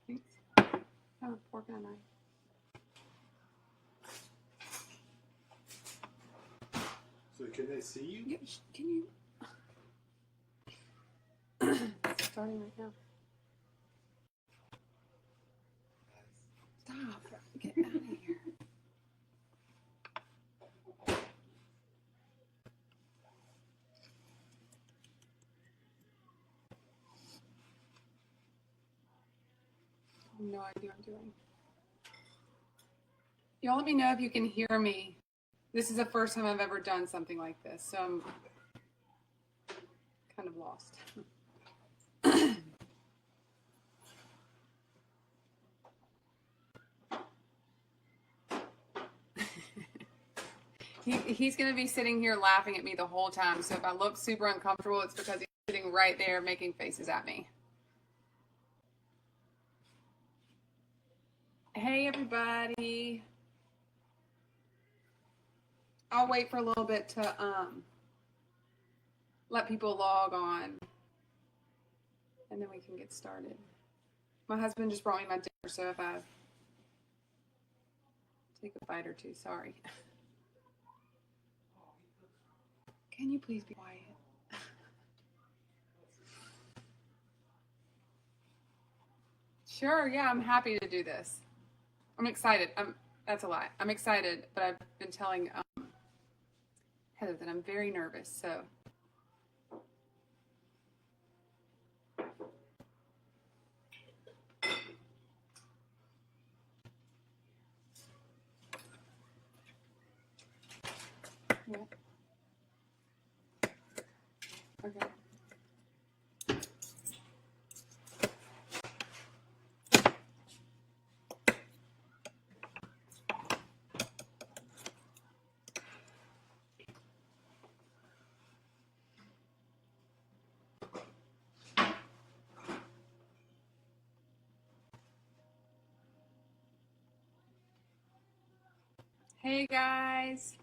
Thanks. I have a fork and a knife. So can they see you? Yeah, can you? It's starting right now. Stop. Get out of here. I have no idea what I'm doing. Y'all let me know if you can hear me. This is the first time I've ever done something like this, so I'm kind of lost. He's going to be sitting here laughing at me the whole time, so if I look super uncomfortable, it's because he's sitting right there making faces at me. Hey, everybody. I'll wait for a little bit to let people log on, and then we can get started. My husband just brought me my dinner, so if I take a bite or two, sorry. Can you please be quiet? Sure, yeah, I'm happy to do this. I'm excited. That's a lie. I'm excited, but I've been telling Heather that I'm very nervous, so. Yeah. Okay. Hey guys.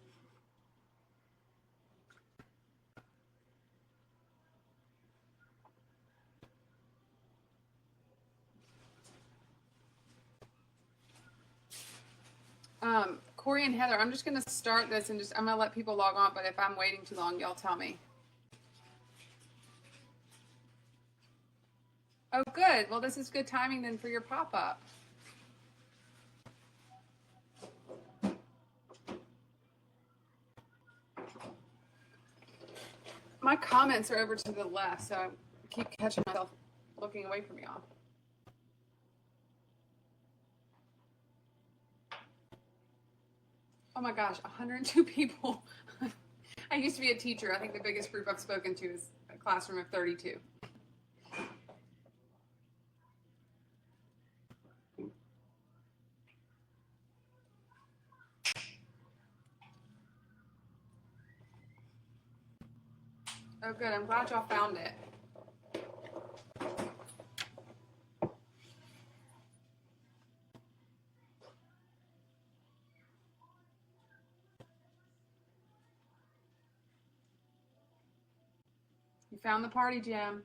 Corey and Heather, I'm just going to start this and I'm going to let people log on, but if I'm waiting too long, y'all tell me. Oh, good. Well, this is good timing then for your pop-up. My comments are over to the left, so I keep catching myself looking away from y'all. Oh my gosh, 102 people. I used to be a teacher. I think the biggest group I've spoken to is a classroom of 32. Oh, good. I'm glad y'all found it. You found the party, Jim.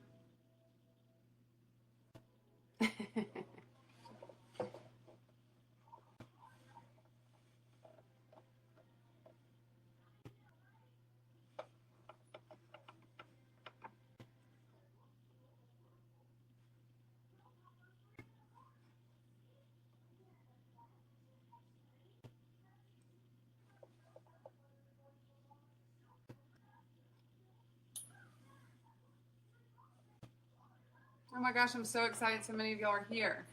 Oh my gosh, I'm so excited so many of y'all are here.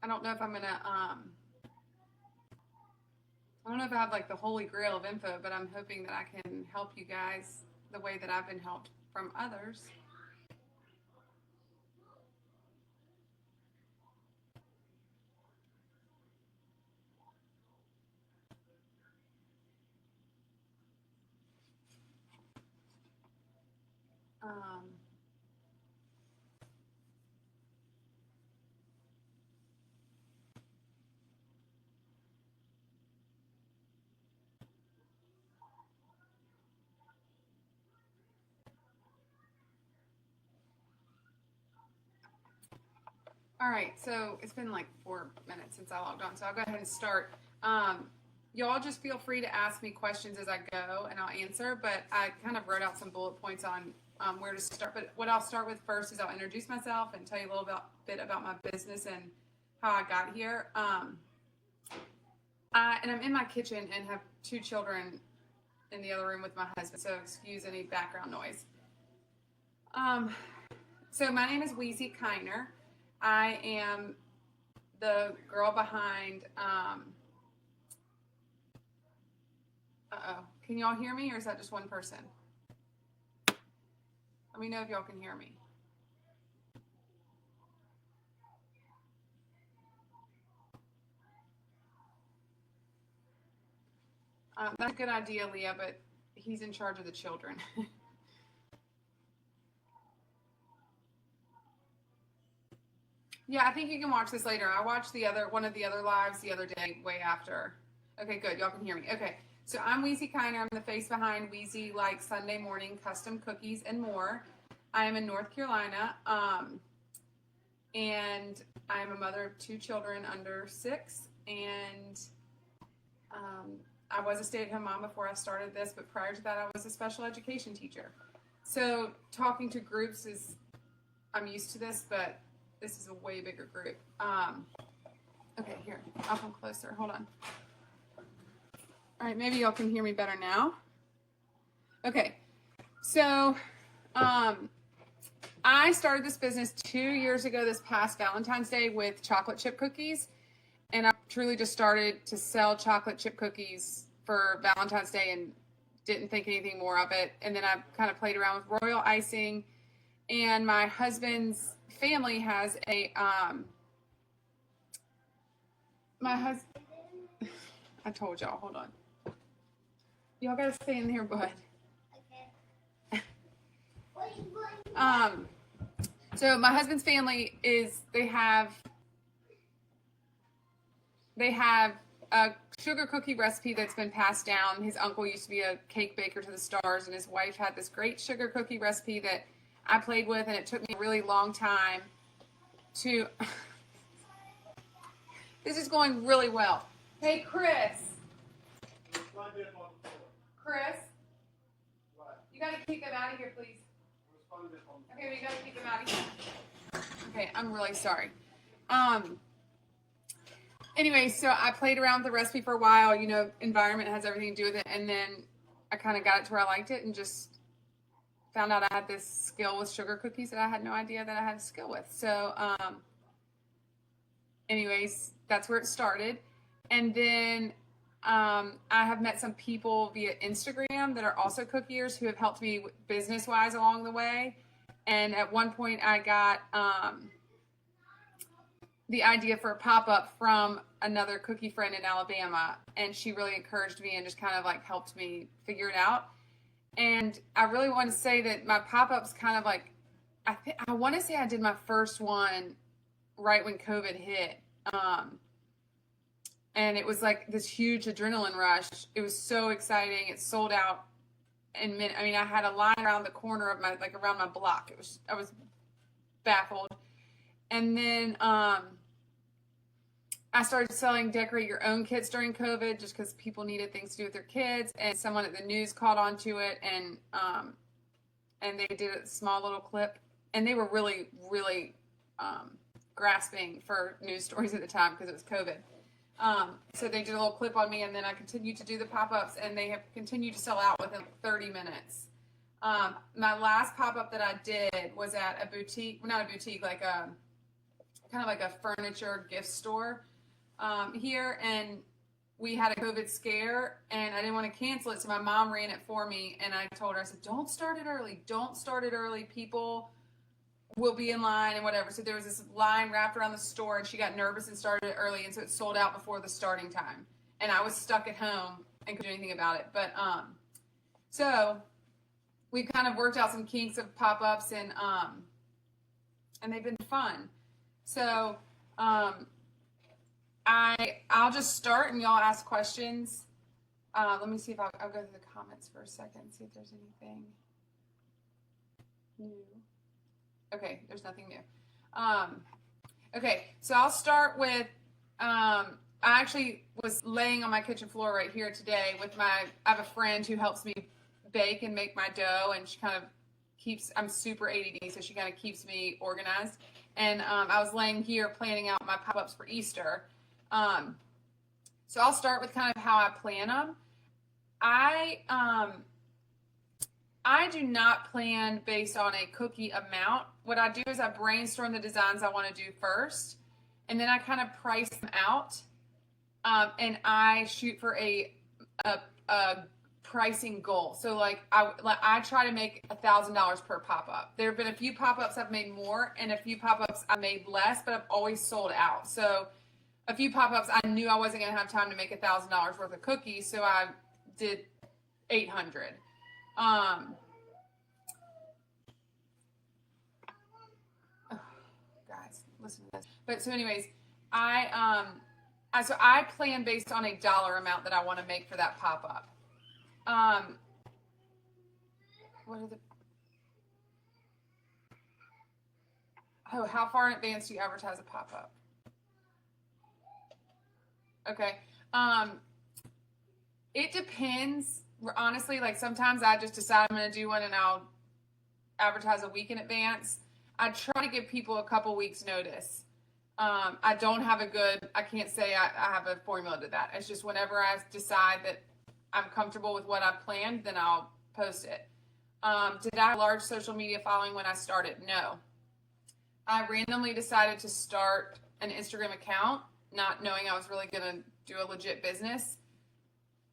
I don't know if I'm gonna, I don't know if I have like the holy grail of info, but I'm hoping that I can help you guys the way that I've been helped from others. All right, so it's been like 4 minutes since I logged on, so I'll go ahead and start. Y'all just feel free to ask me questions as I go, and I'll answer. But I kind of wrote out some bullet points on where to start. But what I'll start with first is I'll introduce myself and tell you a little bit about my business and how I got here. And I'm in my kitchen and have 2 children in the other room with my husband, so excuse any background noise. So my name is Weezie Keiner. I am the girl behind, can y'all hear me, or is that just one person? Let me know if y'all can hear me. That's a good idea, Leah, but he's in charge of the children. Yeah, I think you can watch this later. I watched one of the other lives the other day, way after. Okay, good. Y'all can hear me. Okay, so I'm Weezie Keiner. I'm the face behind Weezie Like Sunday Morning Custom Cookies and More. I am in North Carolina, and I'm a mother of 2 children under 6, and I was a stay-at-home mom before I started this, but prior to that, I was a special education teacher. So talking to groups I'm used to this, but this is a way bigger group. Okay, here, I'll come closer. Hold on. All right, maybe y'all can hear me better now. Okay, so I started this business 2 years ago this past Valentine's Day with chocolate chip cookies. And I truly just started to sell chocolate chip cookies for Valentine's Day and didn't think anything more of it. And then I kind of played around with royal icing. And my husband's family has a, I told y'all, hold on. Y'all gotta stay in here, bud. Okay. So my husband's family they have a sugar cookie recipe that's been passed down. His uncle used to be a cake baker to the stars, and his wife had this great sugar cookie recipe that I played with, and it took me a really long time to... This is going really well. Hey, Chris. Chris? You got to keep them out of here, please. Okay, we got to keep them out of here. Okay, I'm really sorry. Anyway, so I played around with the recipe for a while. You know, environment has everything to do with it. And then I kind of got it to where I liked it and just found out I had this skill with sugar cookies that I had no idea that I had a skill with. So, anyways, that's where it started. And then I have met some people via Instagram that are also cookiers who have helped me business-wise along the way. And at one point I got the idea for a pop-up from another cookie friend in Alabama, and she really encouraged me and just kind of like helped me figure it out. And I really want to say that my pop-up's kind of like, I want to say I did my first one right when COVID hit. And it was like this huge adrenaline rush. It was so exciting. It sold out in minutes. I mean, I had a line around the corner of around my block. I was baffled. And then I started selling decorate your own kits during COVID just because people needed things to do with their kids. And someone at the news caught on to it, and they did a small little clip. And they were really, really grasping for news stories at the time because it was COVID. So they did a little clip on me, and then I continued to do the pop-ups, and they have continued to sell out within 30 minutes. My last pop-up that I did was at a boutique, well, not a boutique, like a kind of like a furniture gift store here, and we had a COVID scare, and I didn't want to cancel it, so my mom ran it for me, and I told her, I said, don't start it early, people will be in line and whatever. So there was this line wrapped around the store, and she got nervous and started it early, and so it sold out before the starting time, and I was stuck at home and couldn't do anything about it. But so we've kind of worked out some kinks of pop-ups, and they've been fun. So I'll just start, and y'all ask questions. Let me see if I'll go through the comments for a second, see if there's anything new. Okay, there's nothing new. Okay, so I'll start with, I actually was laying on my kitchen floor right here today with I have a friend who helps me bake and make my dough, and she kind of I'm super ADD, so she kind of keeps me organized. And I was laying here planning out my pop-ups for Easter. So I'll start with kind of how I plan them. I do not plan based on a cookie amount. What I do is I brainstorm the designs I want to do first, and then I kind of price them out, and I shoot for a pricing goal. So I try to make $1,000 per pop-up. There have been a few pop-ups I've made more, and a few pop-ups I made less, but I've always sold out. So a few pop-ups I knew I wasn't going to have time to make $1,000 worth of cookies, so I did 800. Guys, listen to this. But so anyways, I plan based on a dollar amount that I want to make for that pop-up. How far in advance do you advertise a pop-up? Okay. It depends. Honestly, like sometimes I just decide I'm going to do one and I'll advertise a week in advance. I try to give people a couple weeks notice. I don't have I can't say I have a formula to that. It's just whenever I decide that I'm comfortable with what I've planned, then I'll post it. Did I have a large social media following when I started? No. I randomly decided to start an Instagram account, not knowing I was really going to do a legit business.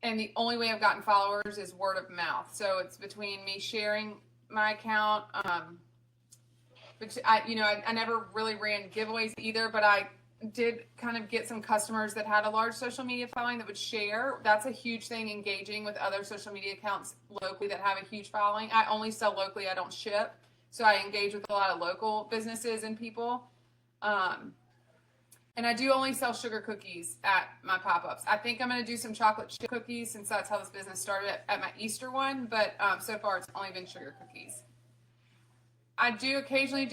And the only way I've gotten followers is word of mouth. So it's between me sharing my account, which I never really ran giveaways either, but I did kind of get some customers that had a large social media following that would share. That's a huge thing, engaging with other social media accounts locally that have a huge following. I only sell locally, I don't ship. So I engage with a lot of local businesses and people. And I do only sell sugar cookies at my pop-ups. I think I'm going to do some chocolate chip cookies since that's how this business started at my Easter one. But so far, it's only been sugar cookies. I do occasionally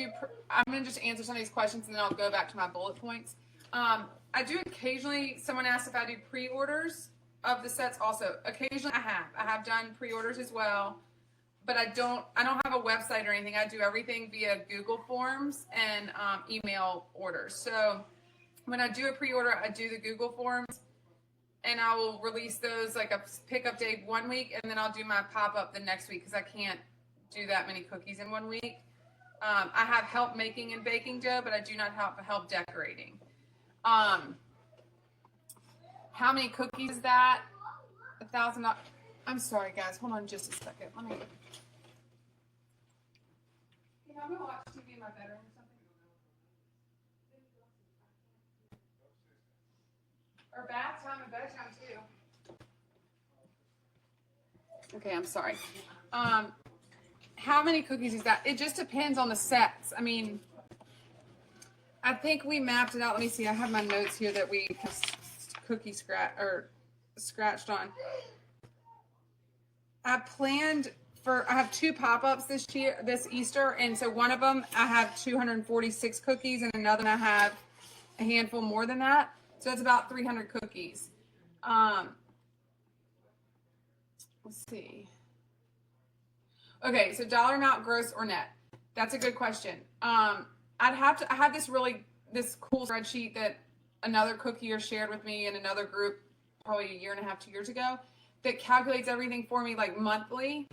I'm going to just answer some of these questions and then I'll go back to my bullet points. I do occasionally, someone asked if I do pre-orders of the sets also. Occasionally I have done pre-orders as well. But I don't have a website or anything. I do everything via Google Forms and email orders. So when I do a pre-order, I do the Google Forms, and I will release those like a pickup day one week, and then I'll do my pop-up the next week because I can't do that many cookies in 1 week. I have help making and baking dough, but I do not have help decorating. How many cookies is that? $1,000. I'm sorry, guys. Hold on just a second. Let me. I'm gonna watch TV in my bedroom or something. Or bath time and bedtime too. Okay, I'm sorry. How many cookies is that? It just depends on the sets. I mean, I think we mapped it out. Let me see. I have my notes here that we cookie scratched on. I have 2 pop-ups this Easter, and so one of them I have 246 cookies, and another one I have a handful more than that. So it's about 300 cookies. Let's see. Okay, so dollar amount, gross or net? That's a good question. I have this cool spreadsheet that another cookier shared with me in another group probably 1.5 years, 2 years ago that calculates everything for me like monthly.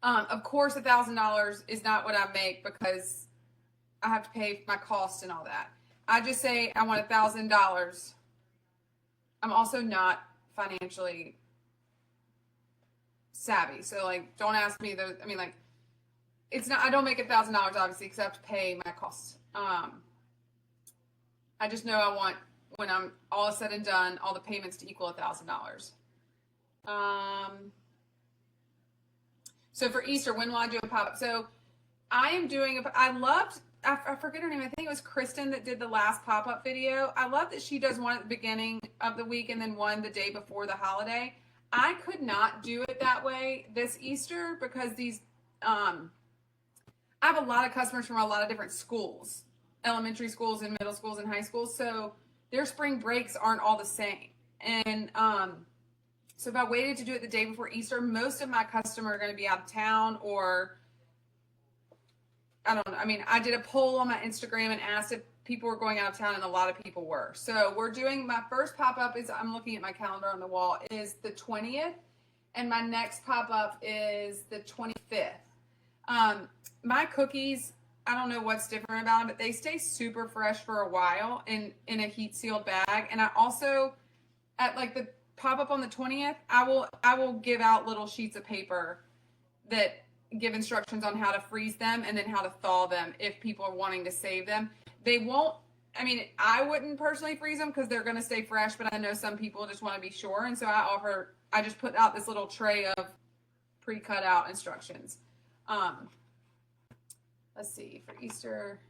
Of course, $1,000 is not what I make because I have to pay my costs and all that. I just say I want $1,000. I'm also not financially savvy, so like, don't ask me those. I mean, like, it's not. I don't make $1,000 obviously because I have to pay my costs. I just know I want, when I'm all said and done, all the payments to equal $1,000. So for Easter, when will I do a pop-up? So I am doing, I forget her name. I think it was Kristen that did the last pop-up video. I love that she does one at the beginning of the week and then one the day before the holiday. I could not do it that way this Easter because I have a lot of customers from a lot of different schools. elementary schools and middle schools and high schools. So their spring breaks aren't all the same. And so if I waited to do it the day before Easter, most of my customers are going to be out of town, or I don't know. I mean, I did a poll on my Instagram and asked if people were going out of town, and a lot of people were. So we're doing, my first pop-up is, I'm looking at my calendar on the wall, is the 20th. And my next pop-up is the 25th. My cookies, I don't know what's different about them, but they stay super fresh for a while in a heat sealed bag. And I also, at like the pop-up on the 20th, I will give out little sheets of paper that give instructions on how to freeze them and then how to thaw them if people are wanting to save them. They won't, I mean, I wouldn't personally freeze them because they're going to stay fresh, but I know some people just want to be sure. And so I just put out this little tray of pre-cut out instructions. Let's see, for Easter.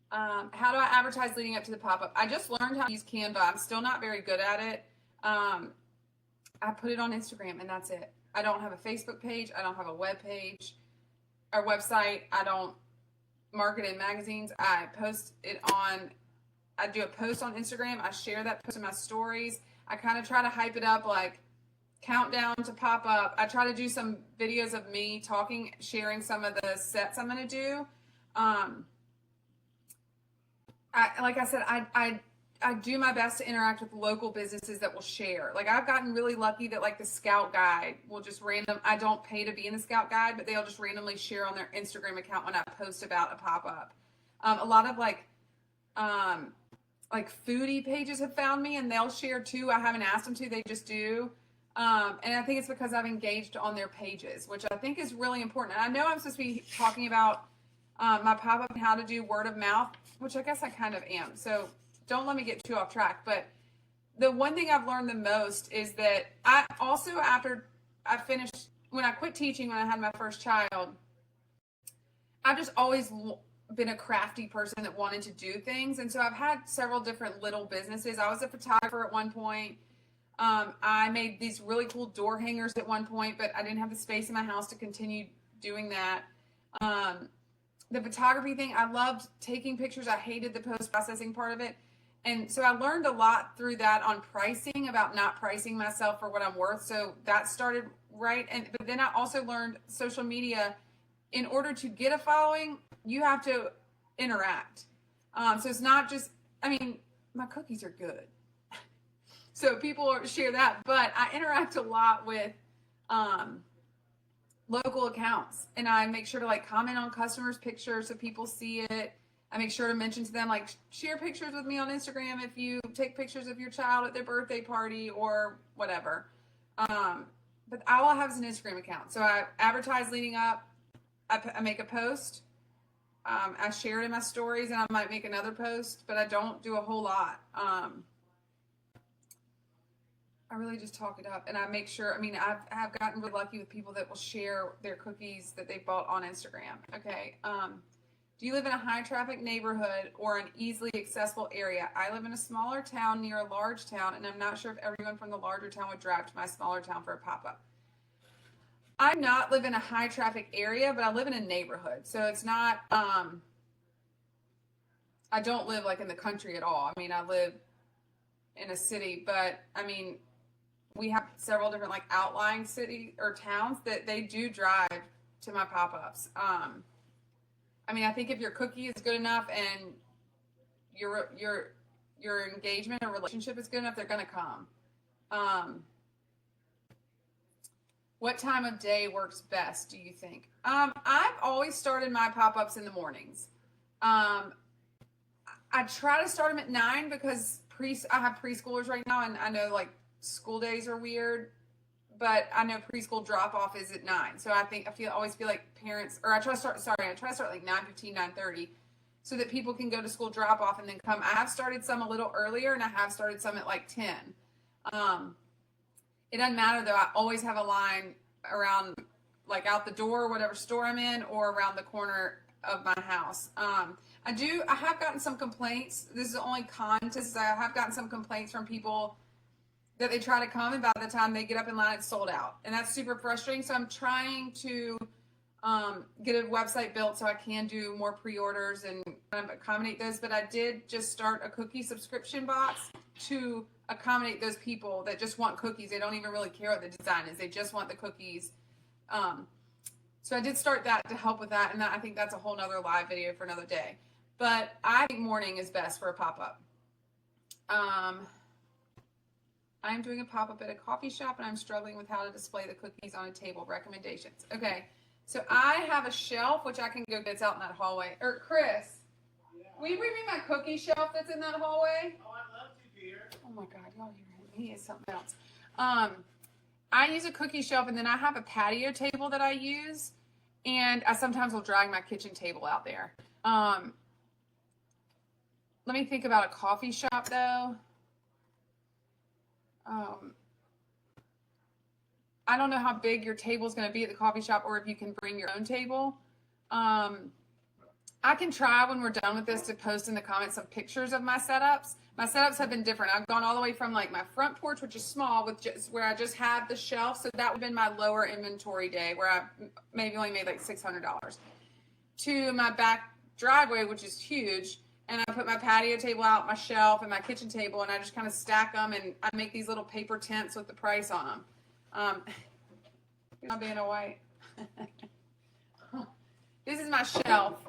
How do I advertise leading up to the pop-up? I just learned how to use Canva. I'm still not very good at it. I put it on Instagram and that's it. I don't have a Facebook page. I don't have a web page or website. I don't market in magazines. I do a post on Instagram. I share that post in my stories. I kind of try to hype it up, like countdown to pop up. I try to do some videos of me talking, sharing some of the sets I'm going to do. Like I said, I do my best to interact with local businesses that will share. Like I've gotten really lucky that like the Scout Guide will just I don't pay to be in the Scout Guide, but they'll just randomly share on their Instagram account when I post about a pop-up. A lot of like foodie pages have found me and they'll share too. I haven't asked them to, they just do. And I think it's because I've engaged on their pages, which I think is really important. And I know I'm supposed to be talking about my pop-up and how to do word of mouth, which I guess I kind of am. So don't let me get too off track. But the one thing I've learned the most is that I also, after I finished, when I quit teaching, when I had my first child, I've just always been a crafty person that wanted to do things. And so I've had several different little businesses. I was a photographer at one point. I made these really cool door hangers at one point, but I didn't have the space in my house to continue doing that. The photography thing, I loved taking pictures. I hated the post-processing part of it. And so I learned a lot through that on pricing, about not pricing myself for what I'm worth. So that started right. But then I also learned social media. In order to get a following, you have to interact. So it's not just, I mean, my cookies are good. So people share that, but I interact a lot with local accounts, and I make sure to like comment on customers' pictures so people see it. I make sure to mention to them, like, share pictures with me on Instagram if you take pictures of your child at their birthday party or whatever. But all I have is an Instagram account. So I advertise leading up. I make a post. I share it in my stories, and I might make another post, but I don't do a whole lot. I really just talk it up, and I make sure, I mean, I've gotten really lucky with people that will share their cookies that they bought on Instagram. Okay. Do you live in a high traffic neighborhood or an easily accessible area? I live in a smaller town near a large town, and I'm not sure if everyone from the larger town would drive to my smaller town for a pop-up. I not live in a high traffic area, but I live in a neighborhood. So it's not, I don't live like in the country at all. I mean, I live in a city, but I mean, we have several different like outlying city or towns that they do drive to my pop-ups. I mean, I think if your cookie is good enough and your engagement or relationship is good enough, they're going to come. What time of day works best, do you think? I've always started my pop-ups in the mornings. I try to start them at 9 because I have preschoolers right now, and I know like school days are weird, but I know preschool drop off is at 9. So I always feel like parents, or I try to start like 9:15, 9:30 so that people can go to school drop off and then come. I have started some a little earlier, and I have started some at like 10. It doesn't matter though. I always have a line around like out the door, whatever store I'm in, or around the corner of my house. I have gotten some complaints. This is the only contest. I have gotten some complaints from people that they try to come, and by the time they get up in line, it's sold out. And that's super frustrating. So I'm trying to get a website built so I can do more pre-orders and kind of accommodate those. But I did just start a cookie subscription box to accommodate those people that just want cookies. They don't even really care what the design is. They just want the cookies. So I did start that to help with that, and I think that's a whole nother live video for another day. But I think morning is best for a pop-up. I'm doing a pop-up at a coffee shop, and I'm struggling with how to display the cookies on a table. Recommendations. Okay, so I have a shelf, which I can go get. It's out in that hallway. Or Chris, will you bring me my cookie shelf that's in that hallway? Oh, I'd love to, dear. Oh my God, y'all hear him. He is something else. I use a cookie shelf, and then I have a patio table that I use, and I sometimes will drag my kitchen table out there. Let me think about a coffee shop, though. I don't know how big your table is going to be at the coffee shop, or if you can bring your own table. I can try when we're done with this to post in the comments some pictures of my setups. My setups have been different. I've gone all the way from like my front porch, which is small, with just where I just have the shelf. So that would have been my lower inventory day, where I maybe only made like $600, to my back driveway, which is huge. And I put my patio table out, my shelf, and my kitchen table, and I just kind of stack them, and I make these little paper tents with the price on them. Not being a white. This is my shelf.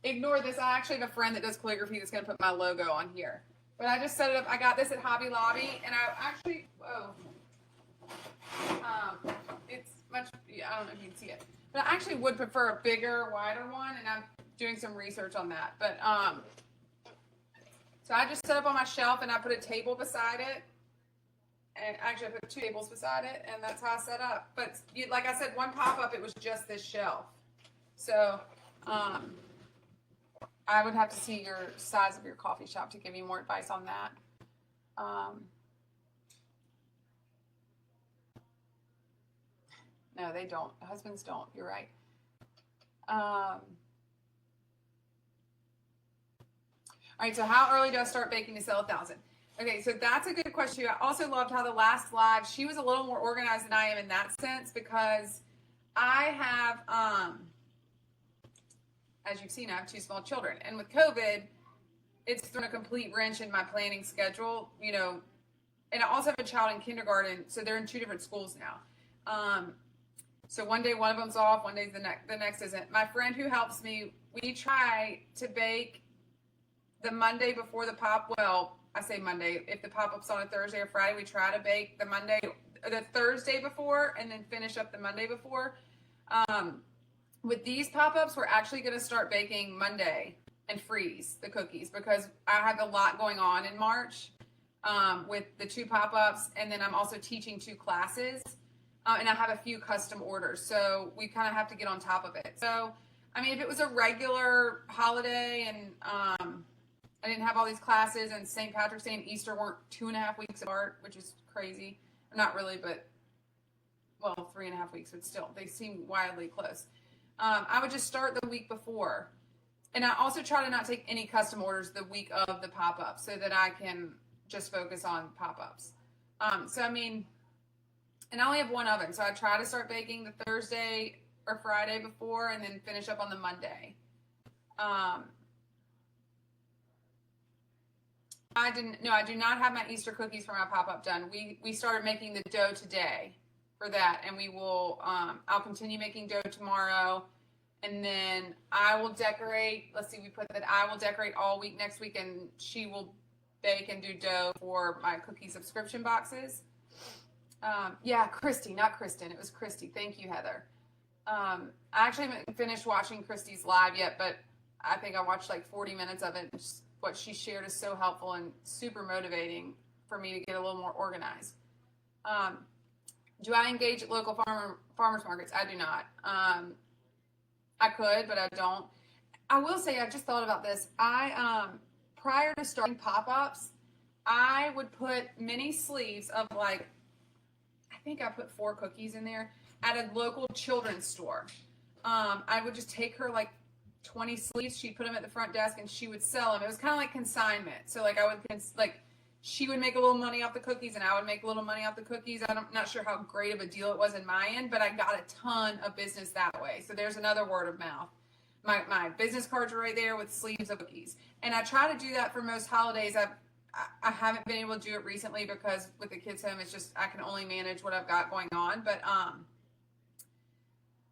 Ignore this. I actually have a friend that does calligraphy that's going to put my logo on here. But I just set it up. I got this at Hobby Lobby, and I actually, it's much, I don't know if you can see it. But I actually would prefer a bigger, wider one, and I'm doing some research on that. But, so I just set up on my shelf, and I put a table beside it. And actually, I put 2 tables beside it, and that's how I set up. But like I said, one pop-up, it was just this shelf. So, I would have to see your size of your coffee shop to give you more advice on that. No, they don't. Husbands don't. You're right. All right, so how early do I start baking to sell 1,000? Okay, so that's a good question. I also loved how the last live, she was a little more organized than I am in that sense, because I have, as you've seen, I have 2 small children. And with COVID, it's thrown a complete wrench in my planning schedule, you know. And I also have a child in kindergarten, so they're in 2 different schools now. So one day one of them's off, one day the next isn't. My friend who helps me, we try to bake the Monday before the pop. Well, I say Monday. If the pop-up's on a Thursday or Friday, we try to bake the Thursday before, and then finish up the Monday before. With these pop-ups, we're actually going to start baking Monday and freeze the cookies, because I have a lot going on in March with the 2 pop-ups, and then I'm also teaching 2 classes, and I have a few custom orders, so we kind of have to get on top of it. So, I mean, if it was a regular holiday and I didn't have all these classes, and St. Patrick's Day and Easter weren't 2.5 weeks apart, which is crazy. Not really, but, well, 3.5 weeks, but still, they seem wildly close. I would just start the week before. And I also try to not take any custom orders the week of the pop-up, so that I can just focus on pop-ups. So, I mean, and I only have 1 oven, so I try to start baking the Thursday or Friday before, and then finish up on the Monday. I do not have my Easter cookies for my pop-up done. We started making the dough today for that, and we will, I'll continue making dough tomorrow, and then I will decorate, I will decorate all week next week, and she will bake and do dough for my cookie subscription boxes. Yeah, Christy, not Kristen, it was Christy. Thank you, Heather. I actually haven't finished watching Christy's live yet, but I think I watched like 40 minutes of it. What she shared is so helpful and super motivating for me to get a little more organized. Do I engage at local farmers markets? I do not. I could, but I don't. I will say, I just thought about this. Prior to starting pop-ups, I would put mini sleeves of like, I think I put 4 cookies in there at a local children's store. I would just take her like 20 sleeves. She'd put them at the front desk, and she would sell them. It was kind of like consignment. So like I would she would make a little money off the cookies and I would make a little money off the cookies. I'm not sure how great of a deal it was in my end, but I got a ton of business that way. So there's another word of mouth. My business cards are right there with sleeves of cookies. And I try to do that for most holidays. I haven't been able to do it recently because with the kids home, it's just, I can only manage what I've got going on. But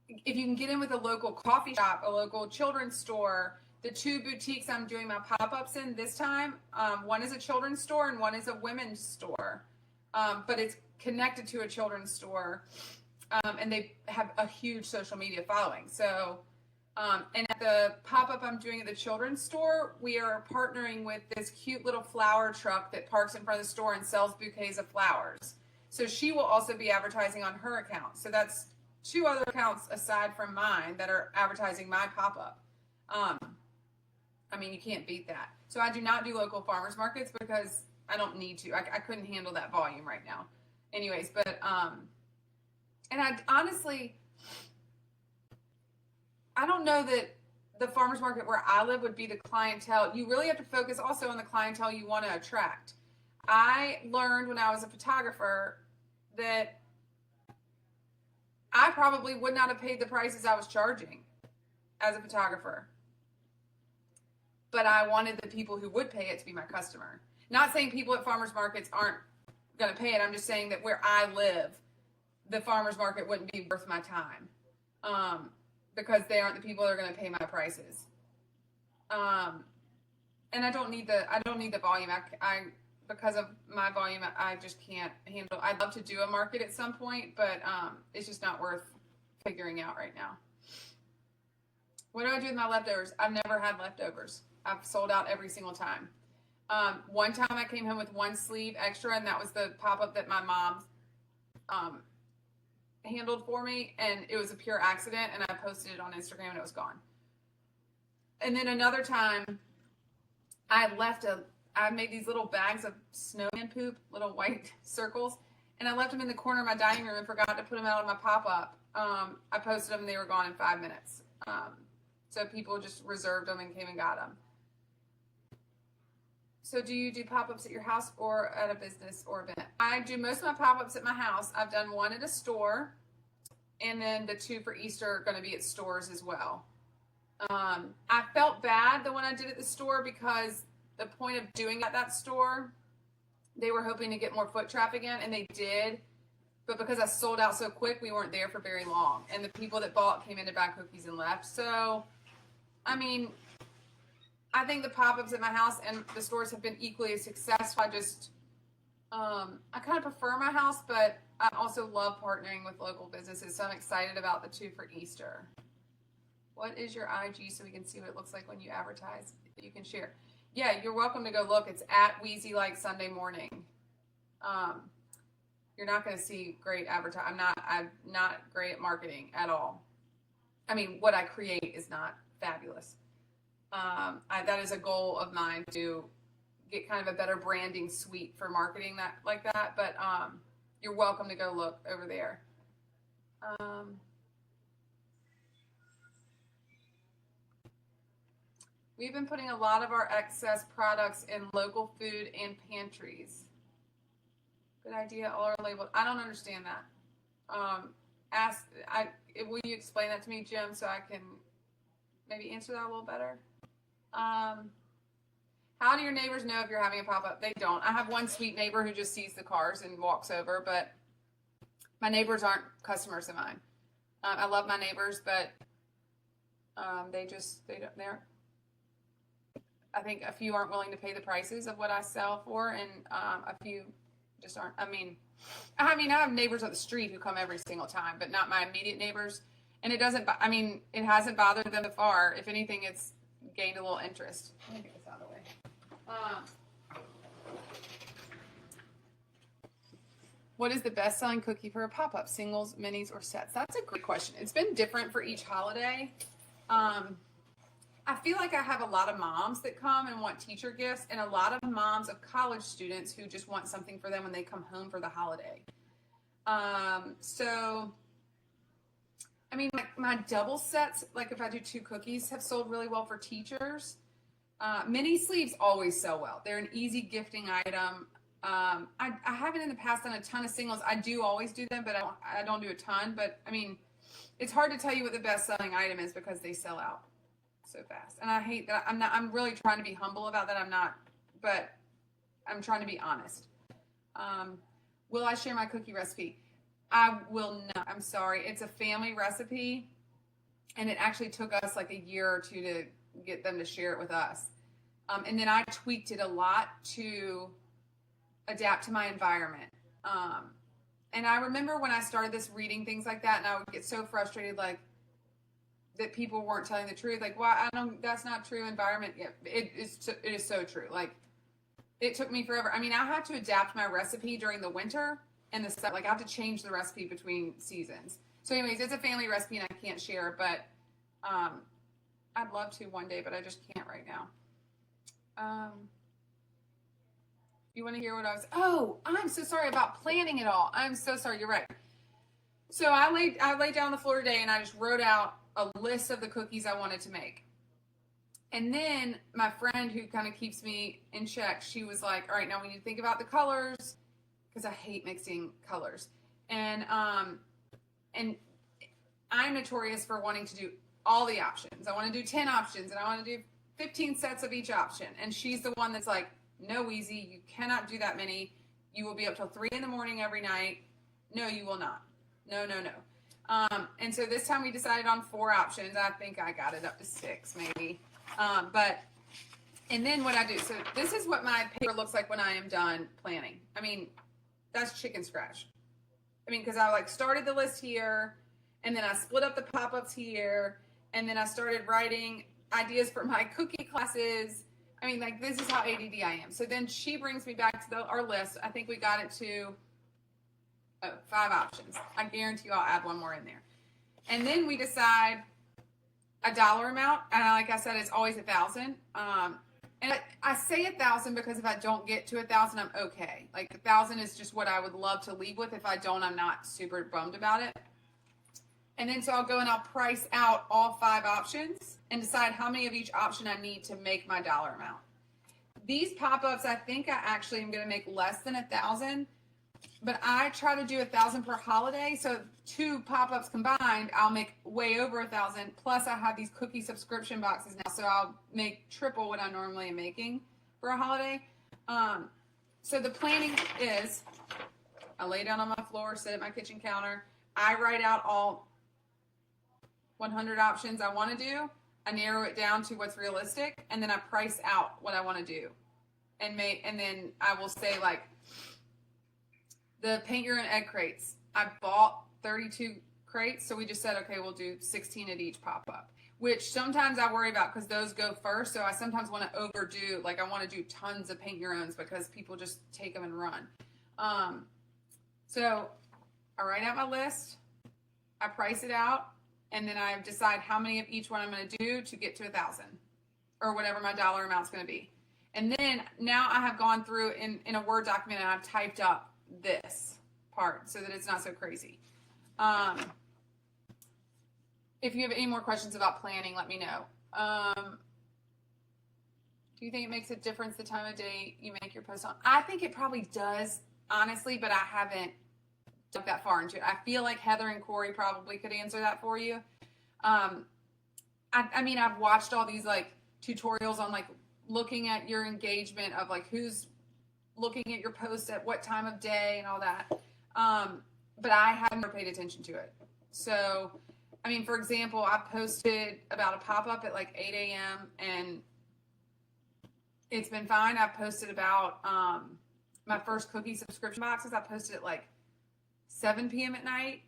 if you can get in with a local coffee shop, a local children's store, the 2 boutiques I'm doing my pop-ups in this time, one is a children's store and one is a women's store. But it's connected to a children's store. And they have a huge social media following. So, and at the pop-up I'm doing at the children's store, we are partnering with this cute little flower truck that parks in front of the store and sells bouquets of flowers. So she will also be advertising on her account. So that's 2 other accounts aside from mine that are advertising my pop-up. I mean, you can't beat that. So I do not do local farmers markets because I don't need to. I couldn't handle that volume right now. Anyways, but, and I honestly, I don't know that the farmers market where I live would be the clientele. You really have to focus also on the clientele you want to attract. I learned when I was a photographer that I probably would not have paid the prices I was charging as a photographer. But I wanted the people who would pay it to be my customer. Not saying people at farmers markets aren't going to pay it. I'm just saying that where I live, the farmers market wouldn't be worth my time. Because they aren't the people that are going to pay my prices. And I don't need the volume. I because of my volume, I just can't handle. I'd love to do a market at some point, but it's just not worth figuring out right now. What do I do with my leftovers? I've never had leftovers. I've sold out every single time. One time I came home with 1 sleeve extra, and that was the pop-up that my mom handled for me, and it was a pure accident, and I posted it on Instagram and it was gone. And then another time I made these little bags of snowman poop, little white circles, and I left them in the corner of my dining room and forgot to put them out on my pop-up. I posted them and they were gone in 5 minutes. So people just reserved them and came and got them. So do you do pop-ups at your house or at a business or event? I do most of my pop-ups at my house. I've done 1 at a store, and then the 2 for Easter are going to be at stores as well. I felt bad the one I did at the store because the point of doing at that store, they were hoping to get more foot traffic in, and they did. But because I sold out so quick, we weren't there for very long. And the people that bought came in to buy cookies and left. So, I mean, I think the pop-ups at my house and the stores have been equally as successful. I kind of prefer my house, but I also love partnering with local businesses. So I'm excited about the 2 for Easter. What is your IG so we can see what it looks like when you advertise? You can share. Yeah, you're welcome to go look. It's at Weezie like Sunday morning. You're not going to see great advertising. I'm not great at marketing at all. I mean, what I create is not fabulous. That is a goal of mine to get kind of a better branding suite for marketing like that. But you're welcome to go look over there. We've been putting a lot of our excess products in local food and pantries. Good idea. All are labeled. I don't understand that. Will you explain that to me, Jim, so I can maybe answer that a little better? How do your neighbors know if you're having a pop-up? They don't. I have one sweet neighbor who just sees the cars and walks over, but my neighbors aren't customers of mine. I love my neighbors, but they're I think a few aren't willing to pay the prices of what I sell for, and a few just aren't. I mean, I have neighbors on the street who come every single time, but not my immediate neighbors. And it hasn't bothered them so far. If anything, it's gained a little interest. Let me get this out of the way. What is the best-selling cookie for a pop-up? Singles, minis, or sets? That's a great question. It's been different for each holiday. I feel like I have a lot of moms that come and want teacher gifts, and a lot of moms of college students who just want something for them when they come home for the holiday. So, I mean, my double sets, like if I do 2 cookies, have sold really well for teachers. Mini sleeves always sell well. They're an easy gifting item. I haven't in the past done a ton of singles. I do always do them, but I don't do a ton. But I mean, it's hard to tell you what the best selling item is because they sell out so fast. And I hate that. I'm really trying to be humble about that. I'm not, but I'm trying to be honest. Will I share my cookie recipe? I will not. I'm sorry. It's a family recipe, and it actually took us like a year or two to get them to share it with us. And then I tweaked it a lot to adapt to my environment. And I remember when I started this reading things like that, and I would get so frustrated, like that people weren't telling the truth. Like, well, that's not true environment. Yeah, it is so true. Like, it took me forever. I mean, I had to adapt my recipe during the winter and the stuff. Like, I have to change the recipe between seasons. So anyways, it's a family recipe and I can't share it, but I'd love to one day, but I just can't right now. You want to hear what I was? Oh, I'm so sorry about planning it all. I'm so sorry. You're right. So I laid down on the floor today and I just wrote out a list of the cookies I wanted to make. And then my friend who kind of keeps me in check, she was like, all right, now we need to think about the colors because I hate mixing colors. And I'm notorious for wanting to do all the options. I want to do 10 options and I want to do 15 sets of each option. And she's the one that's like, no, Weezie, you cannot do that many. You will be up till 3 a.m. every night. No, you will not. No. And so this time we decided on 4 options. I think I got it up to 6 maybe. And then what I do, so this is what my paper looks like when I am done planning. I mean, that's chicken scratch. I mean, because I like started the list here, and then I split up the pop-ups here, and then I started writing ideas for my cookie classes. I mean, like, this is how ADD I am. So then she brings me back to our list. I think we got it to 5 options. I guarantee you I'll add one more in there. And then we decide a dollar amount. And like I said, it's always 1,000. And I say 1,000 because if I don't get to 1,000, I'm okay. Like 1,000 is just what I would love to leave with. If I don't, I'm not super bummed about it. And then so I'll go and I'll price out all 5 options and decide how many of each option I need to make my dollar amount. These pop-ups, I think I actually am going to make less than 1,000, but I try to do 1,000 per holiday. So 2 pop-ups combined, I'll make way over 1,000. Plus I have these cookie subscription boxes now. So I'll make triple what I normally am making for a holiday. So the planning is I lay down on my floor, sit at my kitchen counter. I write out all 100 options I want to do. I narrow it down to what's realistic, and then I price out what I want to do, and then I will say, like, the paint your own egg crates. I bought 32 crates, so we just said, okay, we'll do 16 at each pop-up, which sometimes I worry about because those go first. So I sometimes want to overdo, like I want to do tons of paint your owns because people just take them and run. So I write out my list, I price it out, and then I decide how many of each one I'm going to do to get to 1,000 or whatever my dollar amount's going to be. And then now I have gone through in a Word document and I've typed up this part so that it's not so crazy. If you have any more questions about planning, let me know. Do you think it makes a difference the time of day you make your post on? I think it probably does, honestly, but I haven't dug that far into it. I feel like Heather and Corey probably could answer that for you. I mean, I've watched all these like tutorials on like looking at your engagement of like who's looking at your posts at what time of day and all that. But I haven't paid attention to it. So, I mean, for example, I posted about a pop-up at like 8 a.m. and it's been fine. I've posted about my first cookie subscription boxes. I posted at like 7 p.m. at night,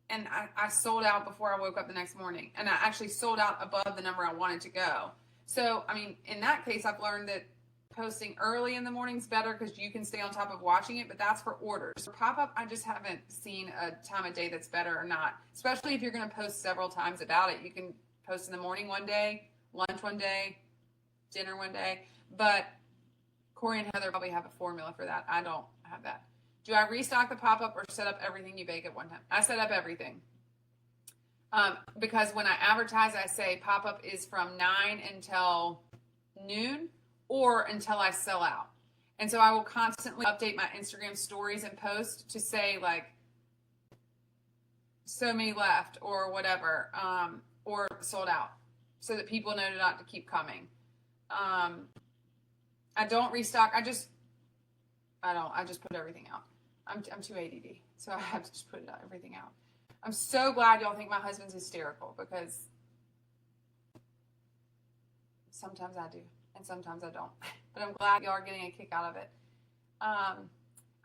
and I sold out before I woke up the next morning, and I actually sold out above the number I wanted to go. So, I mean, in that case, I've learned that posting early in the morning is better because you can stay on top of watching it, but that's for orders. For pop-up, I just haven't seen a time of day that's better or not, especially if you're going to post several times about it. You can post in the morning one day, lunch one day, dinner one day, but Corey and Heather probably have a formula for that. I don't have that. Do I restock the pop-up or set up everything you bake at one time? I set up everything. Because when I advertise, I say pop-up is from 9 until noon or until I sell out. And so I will constantly update my Instagram stories and post to say like, so many left or whatever, or sold out, so that people know not to keep coming. I don't restock. I just put everything out. I'm too ADD, so I have to just put everything out. I'm so glad y'all think my husband's hysterical, because sometimes I do and sometimes I don't. But I'm glad y'all are getting a kick out of it.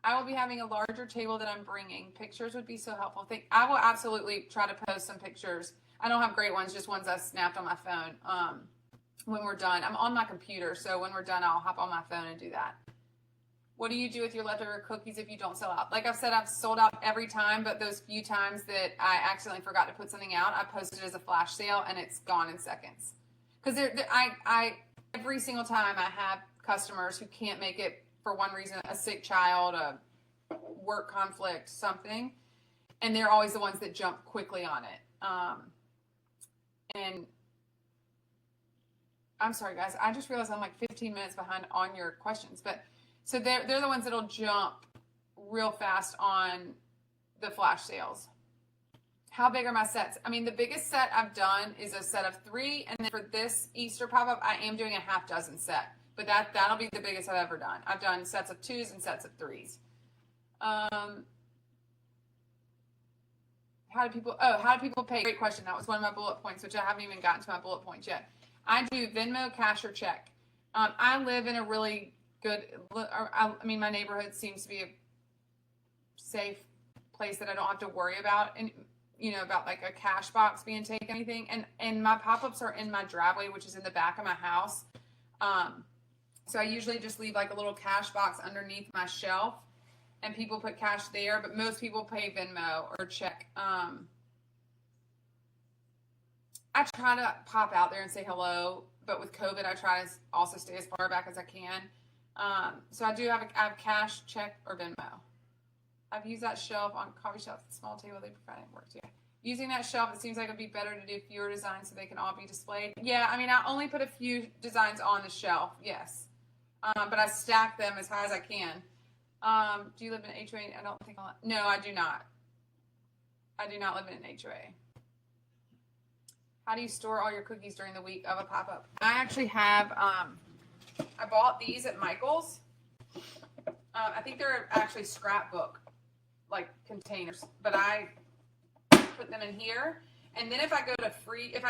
I will be having a larger table that I'm bringing. Pictures would be so helpful. I will absolutely try to post some pictures. I don't have great ones, just ones I snapped on my phone. When we're done, I'm on my computer, so when we're done, I'll hop on my phone and do that. What do you do with your leftover cookies if you don't sell out? Like I've said, I've sold out every time, but those few times that I accidentally forgot to put something out, I posted it as a flash sale, and it's gone in seconds. Because every single time I have customers who can't make it for one reason, a sick child, a work conflict, something, and they're always the ones that jump quickly on it. And I'm sorry, guys. I just realized I'm like 15 minutes behind on your questions, but so they're the ones that'll jump real fast on the flash sales. How big are my sets? I mean, the biggest set I've done is a set of 3, and then for this Easter pop-up, I am doing a half dozen set, but that'll be the biggest I've ever done. I've done sets of 2s and sets of 3s. How do people pay? Great question. That was one of my bullet points, which I haven't even gotten to my bullet points yet. I do Venmo, cash, or check. I live in a really good, my neighborhood seems to be a safe place that I don't have to worry about, and about like a cash box being taken, anything. And my pop-ups are in my driveway, which is in the back of my house. So I usually just leave like a little cash box underneath my shelf, and people put cash there, but most people pay Venmo or check. I try to pop out there and say hello, but with COVID, I try to also stay as far back as I can. So I have cash, check, or Venmo. I've used that shelf on coffee shops, the small table they provide. It works, yeah. Using that shelf, it seems like it would be better to do fewer designs so they can all be displayed. Yeah, I only put a few designs on the shelf, yes. But I stack them as high as I can. Do you live in an HOA? I don't think no, I do not. I do not live in an HOA. How do you store all your cookies during the week of a pop-up? I actually have, I bought these at Michael's. I think they're actually scrapbook, like containers, but I put them in here. And then if I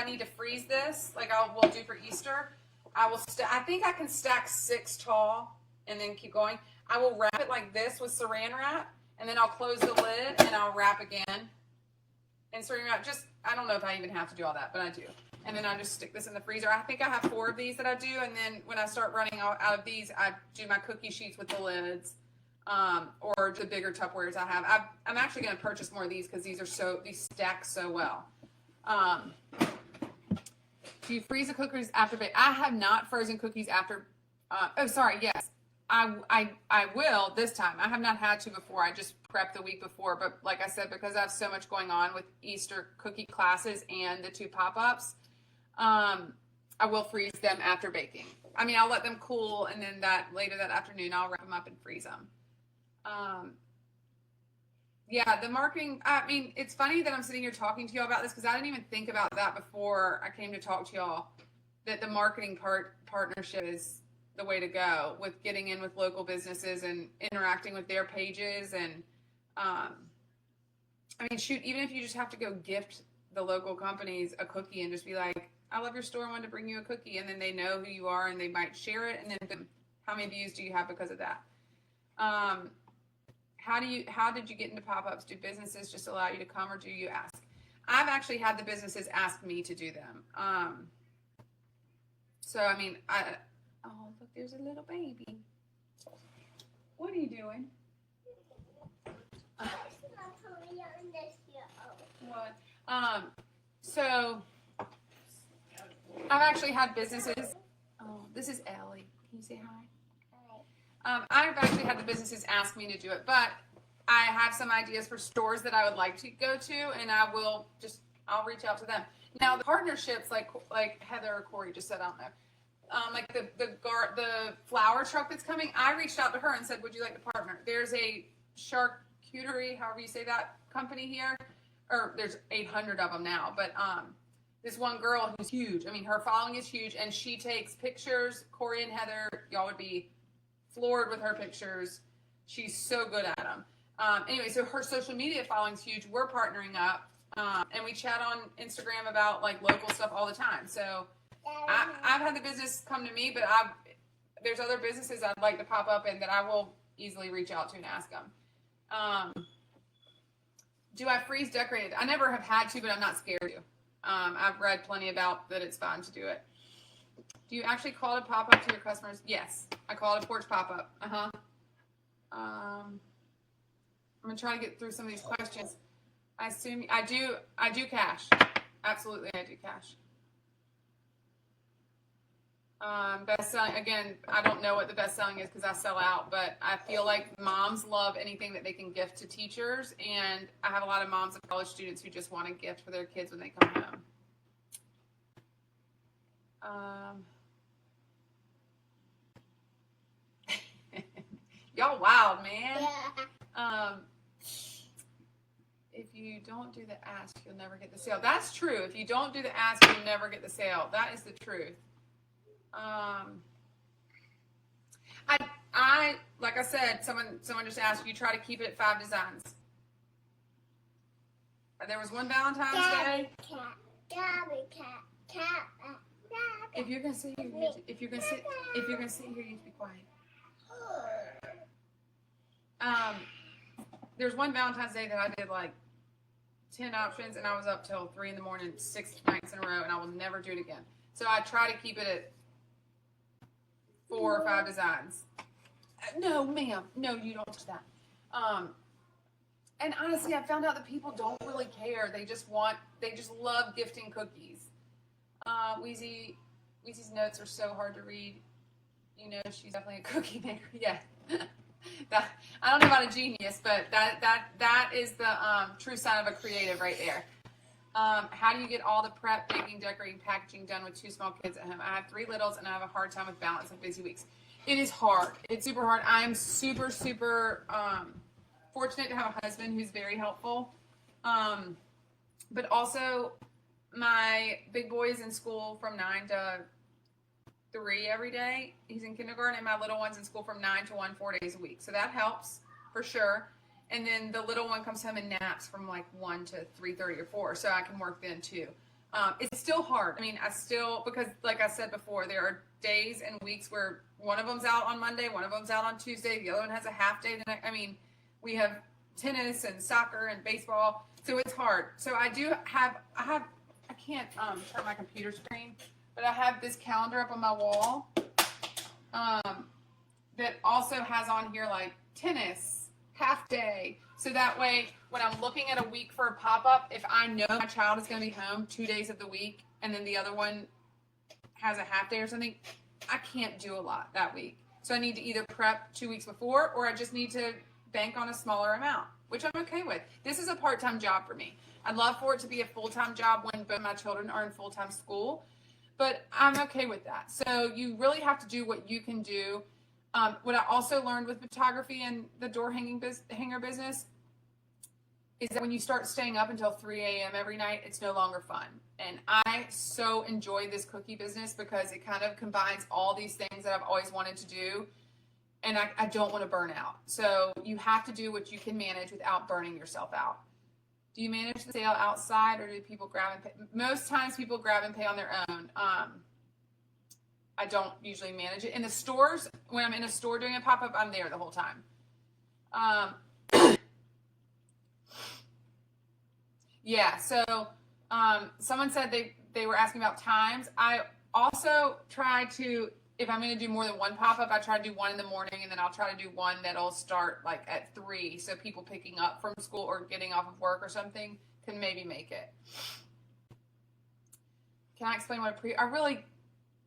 need to freeze this, like we'll do for Easter, I think I can stack 6 tall and then keep going. I will wrap it like this with saran wrap, and then I'll close the lid and I'll wrap again. And saran wrap, I don't know if I even have to do all that, but I do. And then I just stick this in the freezer. I think I have 4 of these that I do, and then when I start running out of these, I do my cookie sheets with the lids, or the bigger Tupperwares I have. I'm actually going to purchase more of these because these stack so well. Do you freeze the cookies after bake? I have not frozen cookies after. Yes. I will this time. I have not had to before. I just prepped the week before. But like I said, because I have so much going on with Easter cookie classes and the 2 pop-ups, I will freeze them after baking. I'll let them cool, and then later that afternoon, I'll wrap them up and freeze them. The marketing, it's funny that I'm sitting here talking to y'all about this, because I didn't even think about that before I came to talk to y'all, that the marketing partnership is the way to go, with getting in with local businesses and interacting with their pages. And even if you just have to go gift the local companies a cookie and just be like, I love your store, I wanted to bring you a cookie, and then they know who you are and they might share it, and then how many views do you have because of that? How did you get into pop-ups? Do businesses just allow you to come, or do you ask? I've actually had the businesses ask me to do them. Oh, look, there's a little baby. What are you doing? What? So I've actually had businesses. Oh, this is Ellie. Can you say hi? I've actually had the businesses ask me to do it, but I have some ideas for stores that I would like to go to, and I'll reach out to them. Now, the partnerships, like Heather or Corey just said, I don't know. like the flower truck that's coming, I reached out to her and said, would you like to partner? There's a charcuterie, however you say that, company here, or there's 800 of them now, but this one girl who's huge. I mean, her following is huge, and she takes pictures. Corey and Heather, y'all would be floored with her pictures. She's so good at them. Anyway, so her social media following's huge. We're partnering up, and we chat on Instagram about like local stuff all the time. So I've had the business come to me, but there's other businesses I'd like to pop up in that I will easily reach out to and ask them. Do I freeze decorate? I never have had to, but I'm not scared to. I've read plenty about that it's fun to do it. Do you actually call it a pop-up to your customers? Yes, I call it a porch pop-up. I'm gonna try to get through some of these questions. I assume I do cash. Absolutely, I do cash. Best selling, again, I don't know what the best selling is because I sell out, but I feel like moms love anything that they can gift to teachers, and I have a lot of moms and college students who just want a gift for their kids when they come home. Y'all wild, man. If you don't do the ask, you'll never get the sale. That's true. If you don't do the ask, you'll never get the sale. That is the truth. I like I said, someone just asked, you try to keep it at 5 designs. There was one Valentine's Day. If you're gonna sit here, if you're gonna sit here, you need to be quiet. There's one Valentine's Day that I did like 10 options, and I was up till 3 in the morning, 6 nights in a row, and I will never do it again. So I try to keep it at 4 or 5 designs. No, ma'am. No, you don't touch that. And honestly, I found out that people don't really care. They just love gifting cookies. Weezie's notes are so hard to read. You know, she's definitely a cookie maker. Yeah. I don't know about a genius, but that is the true sign of a creative right there. How do you get all the prep, baking, decorating, packaging done with 2 small kids at home? I have 3 littles, and I have a hard time with balance and busy weeks. It is hard. It's super hard. I am super, super fortunate to have a husband who's very helpful. But also, my big boy is in school from 9 to 3 every day. He's in kindergarten, and my little one's in school from 9 to 1, 4 days a week. So that helps for sure. And then the little one comes home and naps from like 1 to 3:30 or 4, so I can work then too. It's still hard. I mean, because like I said before, there are days and weeks where one of them's out on Monday, one of them's out on Tuesday, the other one has a half day. I mean, we have tennis and soccer and baseball, so it's hard. So I can't turn my computer screen, but I have this calendar up on my wall that also has on here like tennis, half day. So that way, when I'm looking at a week for a pop-up, if I know my child is going to be home 2 days of the week and then the other one has a half day or something, I can't do a lot that week. So I need to either prep 2 weeks before, or I just need to bank on a smaller amount, which I'm okay with. This is a part-time job for me. I'd love for it to be a full-time job when both my children are in full-time school, but I'm okay with that. So you really have to do what you can do. What I also learned with photography and the door hanger business is that when you start staying up until 3 a.m. every night, it's no longer fun. And I so enjoy this cookie business because it kind of combines all these things that I've always wanted to do, and I don't want to burn out. So you have to do what you can manage without burning yourself out. Do you manage the sale outside, or do people grab and pay? Most times people grab and pay on their own. I don't usually manage it. In the stores, when I'm in a store doing a pop-up, I'm there the whole time. Yeah, so someone said they were asking about times. I also try to, if I'm going to do more than one pop-up, I try to do one in the morning, and then I'll try to do one that'll start like at 3, so people picking up from school or getting off of work or something can maybe make it. Can I explain what I really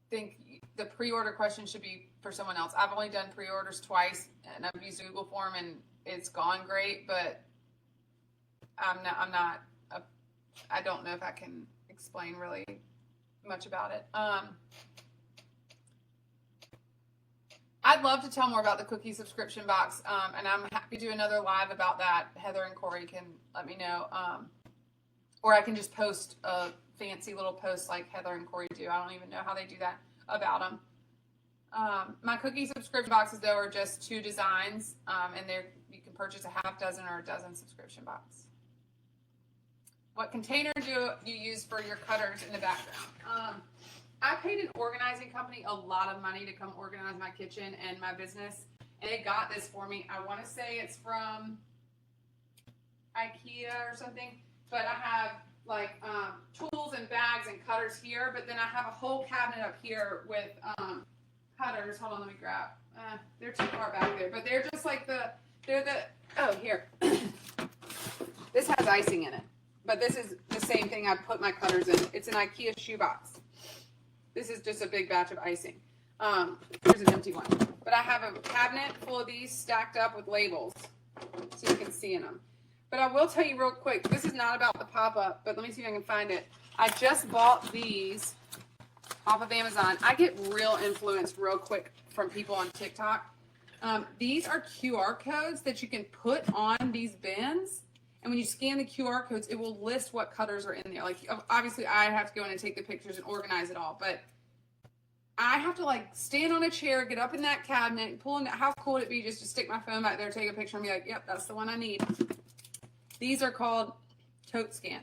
think the pre-order question should be for someone else. I've only done pre-orders twice, and I've used Google form, and it's gone great, but I don't know if I can explain really much about it. I'd love to tell more about the cookie subscription box, and I'm happy to do another live about that. Heather and Corey can let me know, or I can just post a fancy little post like Heather and Corey do. I don't even know how they do that about them. My cookie subscription boxes, though, are just 2 designs, and you can purchase a half dozen or a dozen subscription box. What container do you use for your cutters in the background? I paid an organizing company a lot of money to come organize my kitchen and my business, and they got this for me. I want to say it's from IKEA or something, but I have like tools and bags and cutters here, but then I have a whole cabinet up here with cutters. Hold on, let me grab. They're too far back there, but they're just like oh, here. This has icing in it, but this is the same thing I put my cutters in. It's an IKEA shoebox. This is just a big batch of icing. Here's an empty one. But I have a cabinet full of these stacked up with labels so you can see in them. But I will tell you real quick, this is not about the pop-up, but let me see if I can find it. I just bought these off of Amazon. I get real influence real quick from people on TikTok. These are QR codes that you can put on these bins. And when you scan the QR codes, it will list what cutters are in there. Like, obviously, I have to go in and take the pictures and organize it all. But I have to, like, stand on a chair, get up in that cabinet, pull in. How cool would it be just to stick my phone back there, take a picture, and be like, yep, that's the one I need. These are called tote scan.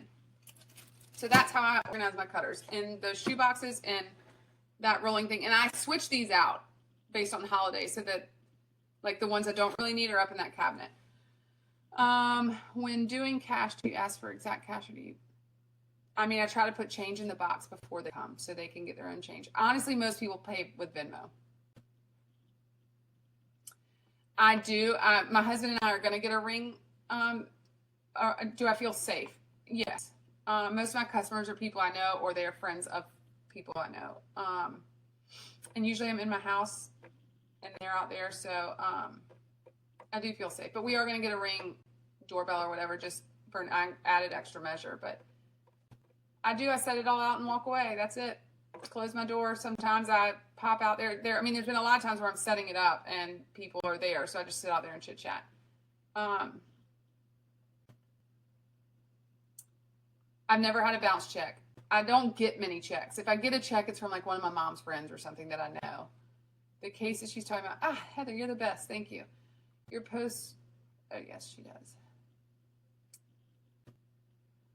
So that's how I organize my cutters. In the shoe boxes and that rolling thing. And I switch these out based on the holidays so that, like, the ones I don't really need are up in that cabinet. When doing cash, do you ask for exact cash or do you? I mean, I try to put change in the box before they come so they can get their own change. Honestly, most people pay with Venmo. I do. My husband and I are going to get a ring. Do I feel safe? Yes. Most of my customers are people I know or they are friends of people I know. And usually I'm in my house and they're out there. So, I do feel safe, but we are going to get a ring doorbell or whatever just for an added extra measure. But I set it all out and walk away. That's it. Close my door. Sometimes I pop out there. I mean, there's been a lot of times where I'm setting it up and people are there. So I just sit out there and chit chat. I've never had a bounce check. I don't get many checks. If I get a check, it's from like one of my mom's friends or something that I know. The cases she's talking about. Heather, you're the best. Thank you. Your posts, oh yes, she does.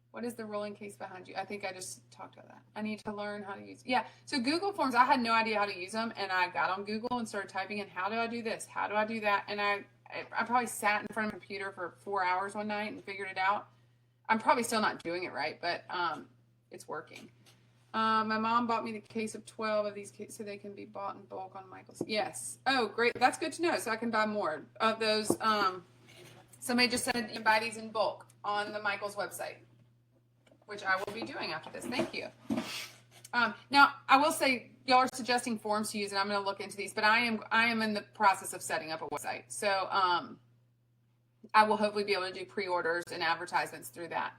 What is the rolling case behind you? I think I just talked about that. I need to learn how to use, yeah. So Google Forms, I had no idea how to use them, and I got on Google and started typing in, how do I do this? How do I do that? And I probably sat in front of a computer for 4 hours one night and figured it out. I'm probably still not doing it right, but it's working. My mom bought me the case of 12 of these cases so they can be bought in bulk on Michael's. Yes. Oh, great. That's good to know. So I can buy more of those. Somebody just said you can buy these in bulk on the Michael's website, which I will be doing after this. Thank you. Now, I will say y'all are suggesting forms to use, and I'm going to look into these, but I am in the process of setting up a website. So I will hopefully be able to do pre-orders and advertisements through that.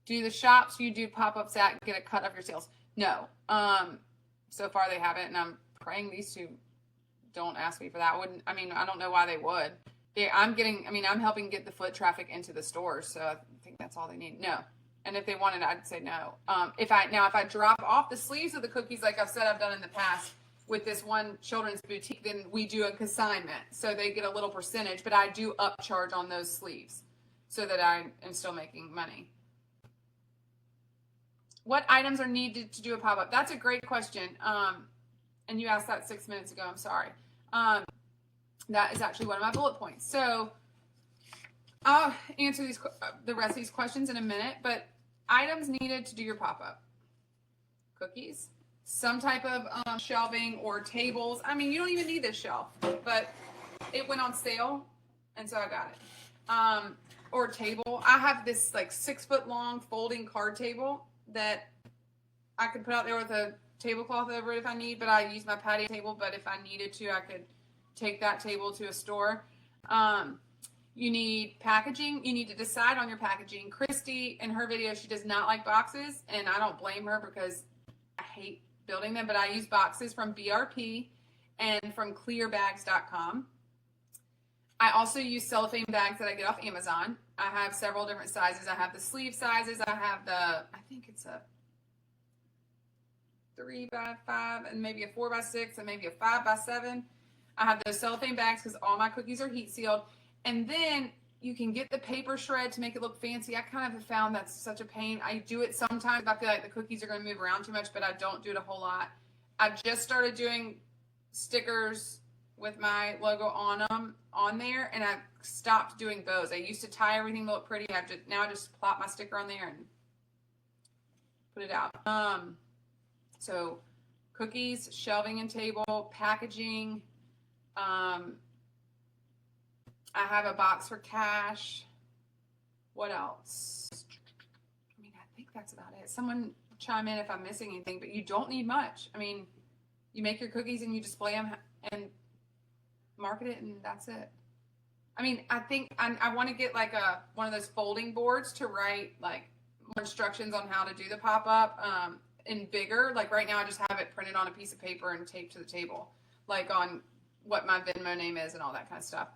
Do the shops you do pop-ups at get a cut of your sales? No. So far they haven't, and I'm praying these two don't ask me for that. I don't know why they would. I'm helping get the foot traffic into the stores, so I think that's all they need. No. And if they wanted, I'd say no. If I drop off the sleeves of the cookies, like I've said I've done in the past with this one children's boutique, then we do a consignment. So they get a little percentage, but I do upcharge on those sleeves so that I am still making money. What items are needed to do a pop-up? That's a great question. And you asked that 6 minutes ago. I'm sorry. That is actually one of my bullet points. So I'll answer the rest of these questions in a minute. But items needed to do your pop-up. Cookies. Some type of shelving or tables. I mean, you don't even need this shelf. But it went on sale. And so I got it. Or table. I have this like 6 foot long folding card table that I could put out there with a tablecloth over it if I need, but I use my patio table. But if I needed to, I could take that table to a store. You need packaging. You need to decide on your packaging. Christy, in her video, she does not like boxes, and I don't blame her because I hate building them, but I use boxes from BRP, and from clearbags.com. I also use cellophane bags that I get off Amazon. I have several different sizes. I have the sleeve sizes. I have I think it's a 3x5 and maybe a 4x6 and maybe a 5x7. I have those cellophane bags because all my cookies are heat sealed. And then you can get the paper shred to make it look fancy. I kind of have found that's such a pain. I do it sometimes if I feel like the cookies are going to move around too much, but I don't do it a whole lot. I've just started doing stickers with my logo on there, and I've stopped doing bows. I used to tie everything to look pretty. Now I just plop my sticker on there and put it out. So cookies, shelving and table, packaging. I have a box for cash. What else? I mean, I think that's about it. Someone chime in if I'm missing anything, but you don't need much. I mean, you make your cookies and you display them and market it, and that's it. I mean, I think I want to get like one of those folding boards to write like more instructions on how to do the pop-up in bigger. Like right now I just have it printed on a piece of paper and taped to the table, like on what my Venmo name is and all that kind of stuff.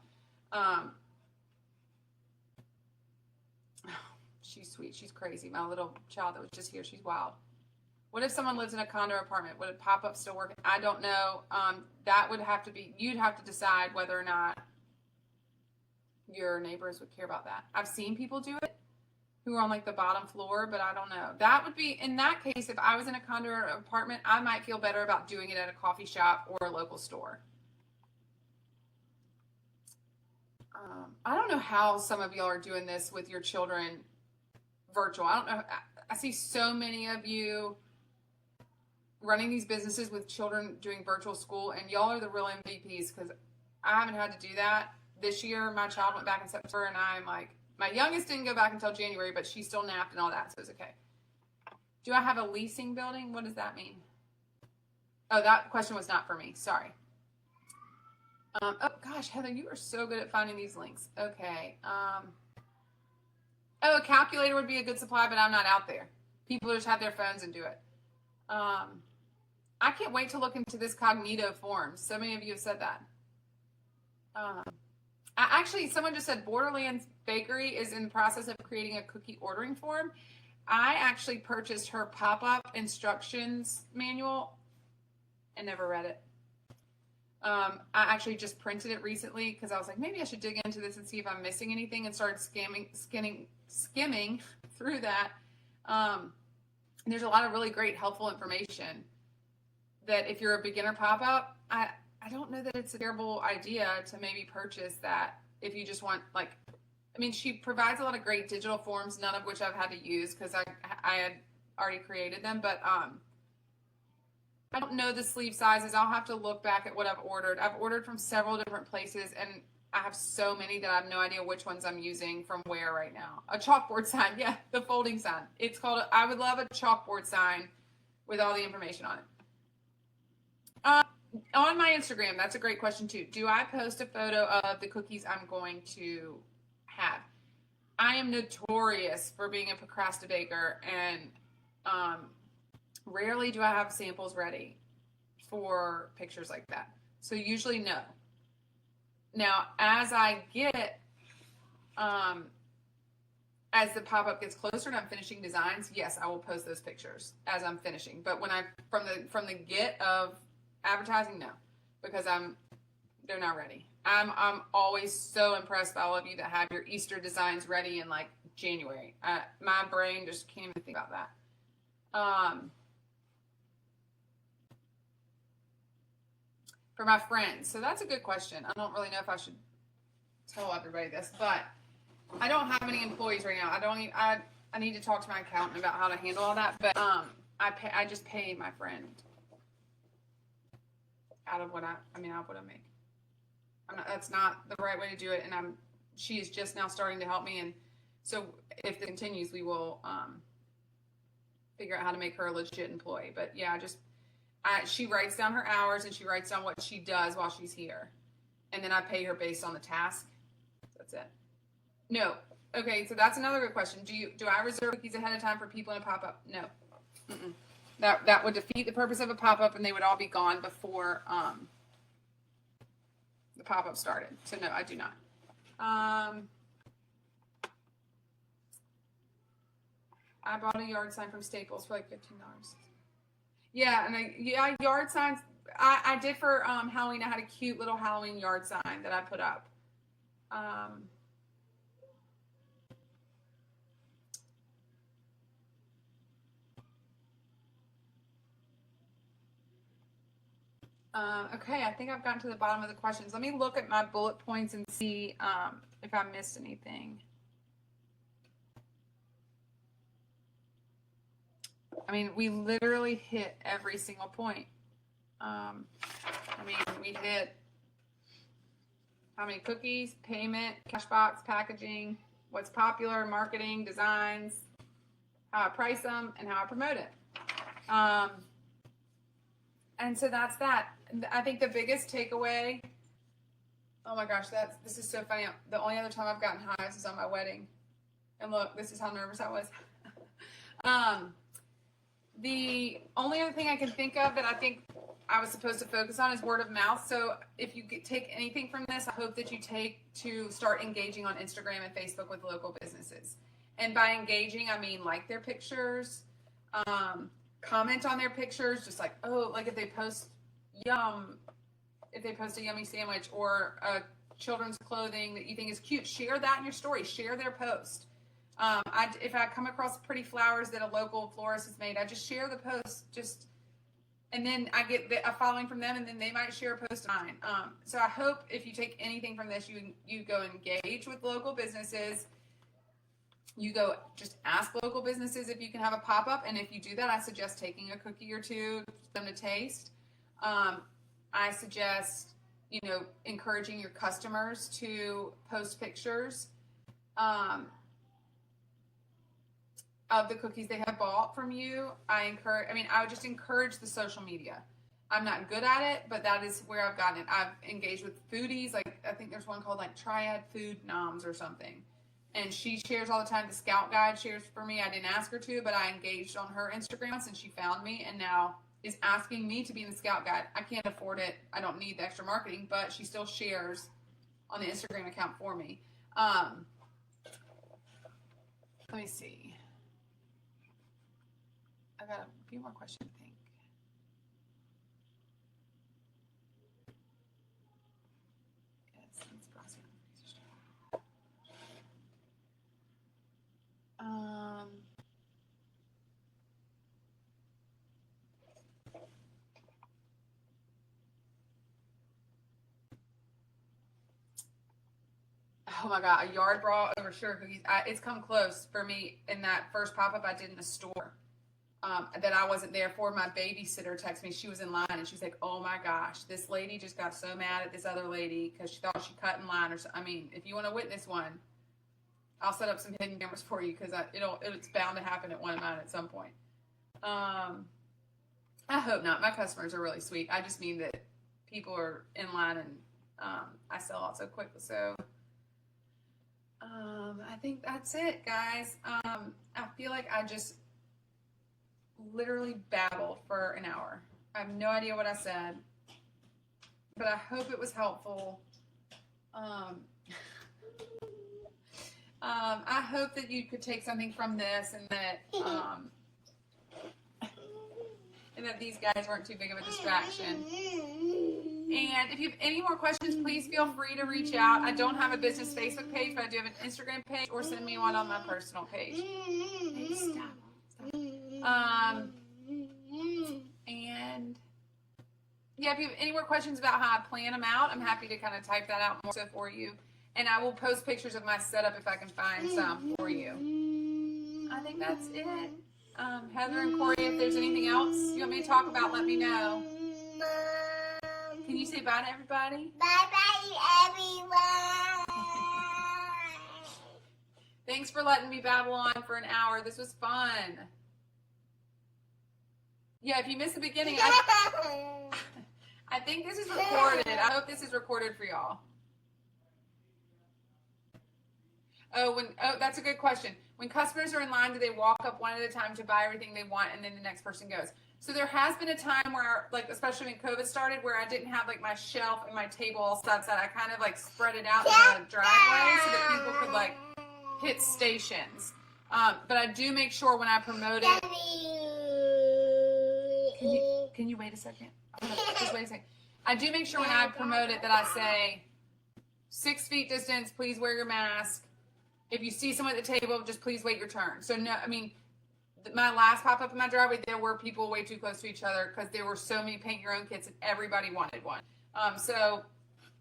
She's sweet. She's crazy. My little child that was just here, she's wild. What if someone lives in a condo apartment? Would a pop-up still work? I don't know. That would have to be, you'd have to decide whether or not your neighbors would care about that. I've seen people do it who are on like the bottom floor, but I don't know. That would be, in that case, if I was in a condo or apartment, I might feel better about doing it at a coffee shop or a local store. I don't know how some of y'all are doing this with your children virtual. I don't know. I see so many of you running these businesses with children doing virtual school, and y'all are the real MVPs because I haven't had to do that. This year, my child went back in September, and I'm like, my youngest didn't go back until January, but she still napped and all that, so it's okay. Do I have a leasing building? What does that mean? Oh, that question was not for me. Sorry. Oh, gosh, Heather, you are so good at finding these links. Okay. Oh, a calculator would be a good supply, but I'm not out there. People just have their phones and do it. I can't wait to look into this Cognito forms. So many of you have said that. Actually, someone just said Borderlands Bakery is in the process of creating a cookie ordering form. I actually purchased her pop-up instructions manual and never read it. I actually just printed it recently because I was like, maybe I should dig into this and see if I'm missing anything, and started skimming through that. And there's a lot of really great, helpful information that if you're a beginner pop-up, I don't know that it's a terrible idea to maybe purchase that if you just want, like, I mean, she provides a lot of great digital forms, none of which I've had to use because I had already created them, but I don't know the sleeve sizes. I'll have to look back at what I've ordered. I've ordered from several different places, and I have so many that I have no idea which ones I'm using from where right now. A chalkboard sign. Yeah, the folding sign. It's called, I would love a chalkboard sign with all the information on it. On my Instagram, that's a great question too. Do I post a photo of the cookies I'm going to have? I am notorious for being a procrastinator, and rarely do I have samples ready for pictures like that. So usually no. Now, as I get, as the pop-up gets closer and I'm finishing designs, yes, I will post those pictures as I'm finishing. But when from the get of advertising, no, because they're not ready. I'm always so impressed by all of you that have your Easter designs ready in like January. My brain just can't even think about that. For my friends. So that's a good question. I don't really know if I should tell everybody this, but I don't have any employees right now. I need to talk to my accountant about how to handle all that, but I just pay my friend out of what I make. That's not the right way to do it, and she is just now starting to help me, and so if it continues, we will figure out how to make her a legit employee. But yeah, she writes down her hours and she writes down what she does while she's here, and then I pay her based on the task. That's it. No. Okay, so that's another good question. Do I reserve cookies ahead of time for people in a pop-up? No. Mm-mm. That would defeat the purpose of a pop-up, and they would all be gone before the pop-up started. So no, I do not. I bought a yard sign from Staples for like $15. Yeah, and yard signs. I did for Halloween. I had a cute little Halloween yard sign that I put up. Okay, I think I've gotten to the bottom of the questions. Let me look at my bullet points and see if I missed anything. I mean, we literally hit every single point. I mean, we hit how many cookies, payment, cash box, packaging, what's popular, marketing, designs, how I price them, and how I promote it. And so that's that. I think the biggest takeaway, oh my gosh, this is so funny. The only other time I've gotten hives is on my wedding. And look, this is how nervous I was. The only other thing I can think of that I think I was supposed to focus on is word of mouth. So if you take anything from this, I hope that you take to start engaging on Instagram and Facebook with local businesses. And by engaging, I mean like their pictures, comment on their pictures, just like, oh, like if they post a yummy sandwich or a children's clothing that you think is cute, share that in your story, share their post. If I come across pretty flowers that a local florist has made, I just share the post, and then I get a following from them, and then they might share a post of mine. So I hope if you take anything from this, you go engage with local businesses. You go just ask local businesses if you can have a pop-up, and if you do that, I suggest taking a cookie or two for them to taste. I suggest, encouraging your customers to post pictures of the cookies they have bought from you. I would just encourage the social media. I'm not good at it, but that is where I've gotten it. I've engaged with foodies. Like, I think there's one called like Triad Food Noms or something. And she shares all the time. The Scout Guide shares for me. I didn't ask her to, but I engaged on her Instagram since she found me and now is asking me to be in the Scout Guide. I can't afford it. I don't need the extra marketing, but she still shares on the Instagram account for me. Let me see. I got a few more questions, I think. Yes, it's processing. Oh my God, a yard brawl over sugar cookies. It's come close for me in that first pop-up I did in the store. That I wasn't there for. My babysitter texted me. She was in line and she's like, oh my gosh, this lady just got so mad at this other lady because she thought she cut in line or something. I mean, if you want to witness one, I'll set up some hidden cameras for you because it's bound to happen at one of mine at some point. I hope not. My customers are really sweet. I just mean that people are in line and I sell out so quick. So I think that's it, guys. I feel like I just literally babbled for an hour. I have no idea what I said, but I hope it was helpful. I hope that you could take something from this and that these guys weren't too big of a distraction. And if you have any more questions, please feel free to reach out. I don't have a business Facebook page, but I do have an Instagram page, or send me one on my personal page. Hey, stop. And yeah, if you have any more questions about how I plan them out, I'm happy to kind of type that out more so for you. And I will post pictures of my setup if I can find some for you. I think that's it. Heather and Corey, if there's anything else you want me to talk about, let me know. Can you say bye to everybody? Bye-bye, everyone. Thanks for letting me babble on for an hour. This was fun. Yeah, if you missed the beginning, I think this is recorded. I hope this is recorded for y'all. Oh, that's a good question. When customers are in line, do they walk up one at a time to buy everything they want and then the next person goes? So there has been a time where, like, especially when COVID started, where I didn't have like my shelf and my table all set. I kind of like spread it out in the driveway so that people could like hit stations. But I do make sure when I promote it. Can you wait a second? Just wait a second. I do make sure when I promote it that I say 6 feet distance. Please wear your mask. If you see someone at the table, just please wait your turn. So no, I mean. My last pop-up in my driveway, there were people way too close to each other because there were so many paint your own kits and everybody wanted one. So,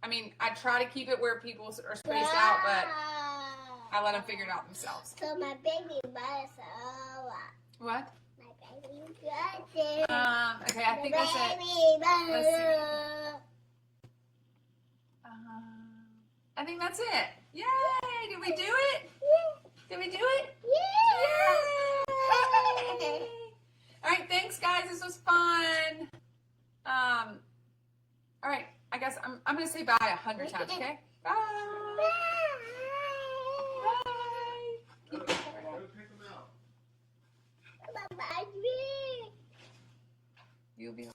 I mean, I try to keep it where people are spaced out, but I let them figure it out themselves. So my baby bus. What? My baby bus. Okay, I think that's it. Let's see. I think that's it. Yay! Did we do it? Did we do it? Yay! All right, thanks guys. This was fun. All right, I guess I'm gonna say bye 100 times. Okay. Bye. Bye. Keep it covered up. Go pick them out. Bye-bye. You'll be.